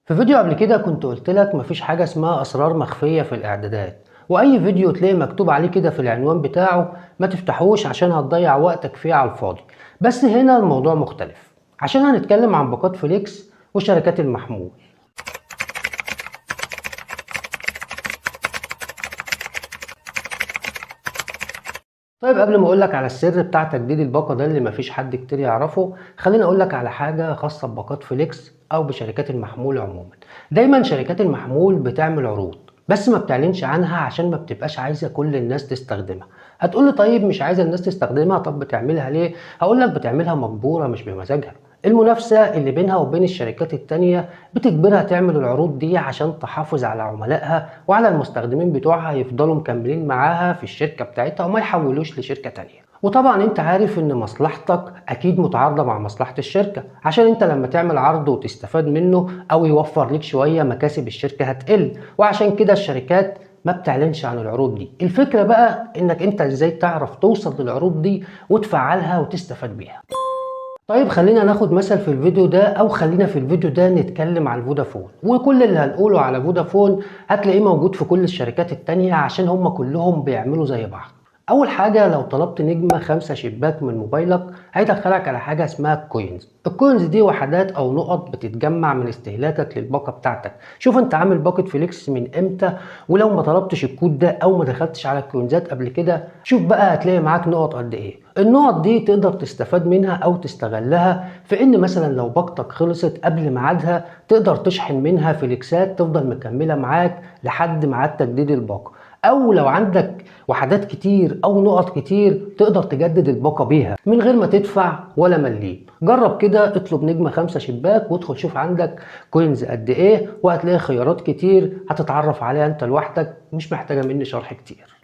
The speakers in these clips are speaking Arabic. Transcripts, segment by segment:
في فيديو قبل كده كنت قلت لك مفيش حاجة اسمها أسرار مخفية في الإعدادات، وأي فيديو تلاقي مكتوب عليه كده في العنوان بتاعه ما تفتحوش عشان هتضيع وقتك فيه على الفاضي. بس هنا الموضوع مختلف عشان هنتكلم عن باقات فليكس وشركات المحمول. طيب قبل ما اقولك على السر بتاع تجديد الباقة ده اللي مفيش حد كتير يعرفه، خليني اقولك على حاجة خاصة بباقات فليكس او بشركات المحمول عموما. دايما شركات المحمول بتعمل عروض بس ما بتعلنش عنها عشان ما بتبقاش عايزة كل الناس تستخدمها. هتقولي طيب مش عايزة الناس تستخدمها، طب بتعملها ليه؟ هقولك بتعملها مجبورة مش بمزاجها. المنافسة اللي بينها وبين الشركات التانية بتجبرها تعمل العروض دي عشان تحافظ على عملائها وعلى المستخدمين بتوعها يفضلوا مكملين معاها في الشركة بتاعتها وما يحولوش لشركة تانية. وطبعا انت عارف ان مصلحتك اكيد متعارضة مع مصلحة الشركة، عشان انت لما تعمل عرض وتستفاد منه او يوفر لك شوية مكاسب الشركة هتقل، وعشان كده الشركات ما بتعلنش عن العروض دي. الفكرة بقى انك انت ازاي تعرف توصل للعروض دي وتفعلها وتستفاد بيها. طيب خلينا ناخد مثل في الفيديو ده، او خلينا في الفيديو ده نتكلم عن فودافون، وكل اللي هنقوله على فودافون هتلاقيه موجود في كل الشركات التانية عشان هم كلهم بيعملوا زي بعض. اول حاجة لو طلبت نجمة 5 شباك من موبايلك هيدخلك على حاجة اسمها الكوينز. الكوينز دي وحدات او نقط بتتجمع من استهلاكك للباقة بتاعتك. شوف انت عامل باقة فليكس من امتى، ولو ما طلبتش الكود ده او ما دخلتش على الكوينزات قبل كده شوف بقى هتلاقي معاك نقط قد ايه. النقط دي تقدر تستفاد منها او تستغلها في ان مثلا لو باقتك خلصت قبل ميعادها تقدر تشحن منها فليكسات تفضل مكملة معاك لحد ميعاد تجديد الباقة، او لو عندك وحدات كتير او نقط كتير تقدر تجدد الباقة بيها من غير ما تدفع ولا مليم. جرب كده، اطلب نجمة 5 شباك وادخل شوف عندك كوينز قد ايه، وهتلاقي خيارات كتير هتتعرف عليها انت لوحدك، مش محتاجة مني شرح كتير.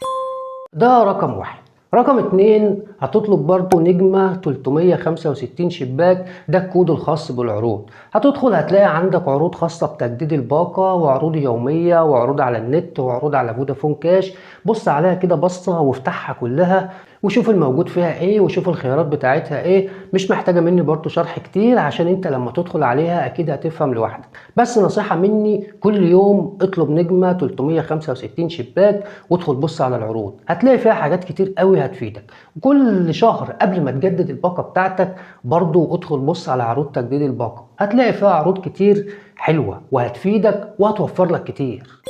ده رقم واحد. رقم اتنين هتطلب برضو نجمة 365 شباك، ده الكود الخاص بالعروض. هتدخل هتلاقي عندك عروض خاصة بتجديد الباقة وعروض يومية وعروض على النت وعروض على فودافون كاش. بص عليها كده بصة وافتحها كلها وشوف الموجود فيها ايه وشوف الخيارات بتاعتها ايه. مش محتاجة مني برضو شرح كتير عشان انت لما تدخل عليها اكيد هتفهم لوحدك. بس نصيحة مني، كل يوم اطلب نجمة 365 شباك وادخل بص على العروض، هتلاقي فيها حاجات كتير قوي هتفيدك. وكل شهر قبل ما تجدد الباقة بتاعتك برضو ادخل بص على عروض تجديد الباقة، هتلاقي فيها عروض كتير حلوة وهتفيدك وهتوفر لك كتير.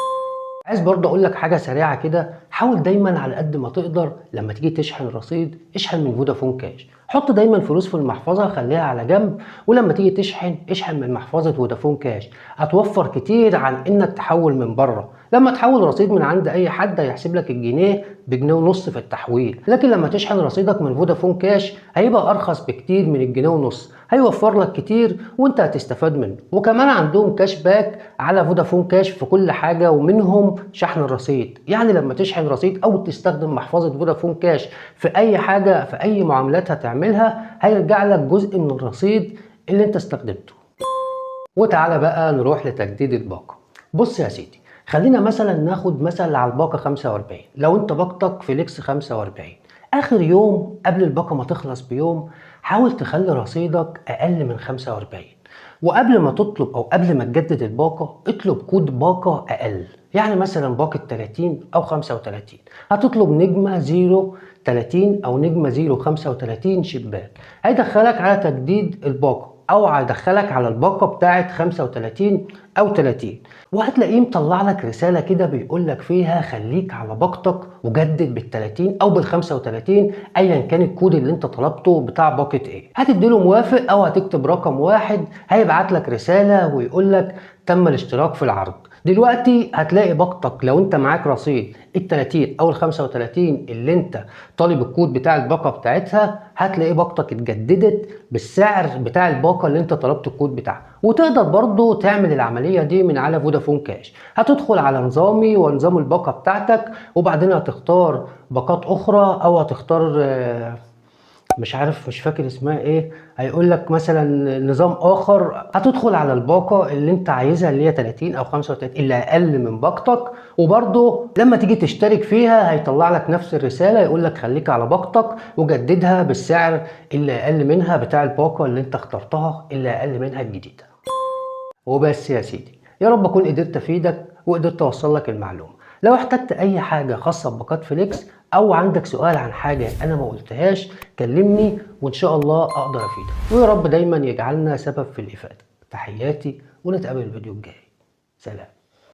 عايز برضه اقول لك حاجه سريعه كده، حاول دايما على قد ما تقدر لما تيجي تشحن رصيد اشحن من فودافون كاش. حط دايما فلوس في المحفظه خليها على جنب، ولما تيجي تشحن اشحن من محفظه فودافون كاش. هتوفر كتير عن انك تحول من بره. لما تحول رصيد من عند اي حد هيحسب لك الجنيه بجنيه ونص في التحويل، لكن لما تشحن رصيدك من فودافون كاش هيبقى ارخص بكتير من الجنيه ونص، هيوفر لك كتير وانت هتستفاد منه. وكمان عندهم كاش باك على فودافون كاش في كل حاجه، ومنهم شحن الرصيد. يعني لما تشحن رصيد او تستخدم محفظه فودافون كاش في اي حاجه في اي معاملات هتعملها هيرجع لك جزء من الرصيد اللي انت استخدمته. وتعالى بقى نروح لتجديد الباقه. بص يا سيدي، خلينا مثلا ناخد مثل على الباقه 45. لو انت باقتك فليكس 45، اخر يوم قبل الباقه ما تخلص بيوم حاول تخلي رصيدك اقل من 45. وقبل ما تطلب او قبل ما تجدد الباقه اطلب كود باقه اقل، يعني مثلا باقه 30 او 35. هتطلب نجمه 030 او نجمه 035 شباك، هيدخلك على تجديد الباقه او هيدخلك على الباقه بتاعه 35 او 30. وهتلاقيه مطلع لك رساله كده بيقول لك فيها خليك على باقتك وجدد بال 30 او بال 35 ايا كان الكود اللي انت طلبته بتاع باقه ايه. هتديله موافق او هتكتب رقم واحد، هيبعت لك رساله ويقول لك تم الاشتراك في العرض. دلوقتي هتلاقي باقتك لو انت معاك رصيد ال 30 او ال 35 اللي انت طالب الكود بتاع الباقه بتاعتها، هتلاقي باقتك اتجددت بالسعر بتاع الباقه اللي انت طلبت الكود بتاعها. وتقدر برضو تعمل العمليه دي من على فودافون كاش. هتدخل على نظامي ونظام الباقه بتاعتك، وبعدين هتختار باقات اخرى او هتختار مش عارف مش فاكر اسمها ايه، هيقول لك مثلا نظام اخر. هتدخل على الباقه اللي انت عايزها اللي هي 30 او 35 اللي اقل من باقتك، وبرضه لما تيجي تشترك فيها هيطلع لك نفس الرساله يقول لك خليك على باقتك وجددها بالسعر اللي اقل منها بتاع الباقه اللي انت اخترتها اللي اقل منها الجديده. وبس يا سيدي، يا رب اكون قدرت افيدك وقدرت اوصل لك المعلومه. لو احتجت اي حاجه خاصه بباقات فليكس او عندك سؤال عن حاجه انا ما قلتهاش كلمني وان شاء الله اقدر افيدك، ويا رب دايما يجعلنا سبب في الافاده. تحياتي ونتقابل الفيديو الجاي. سلام.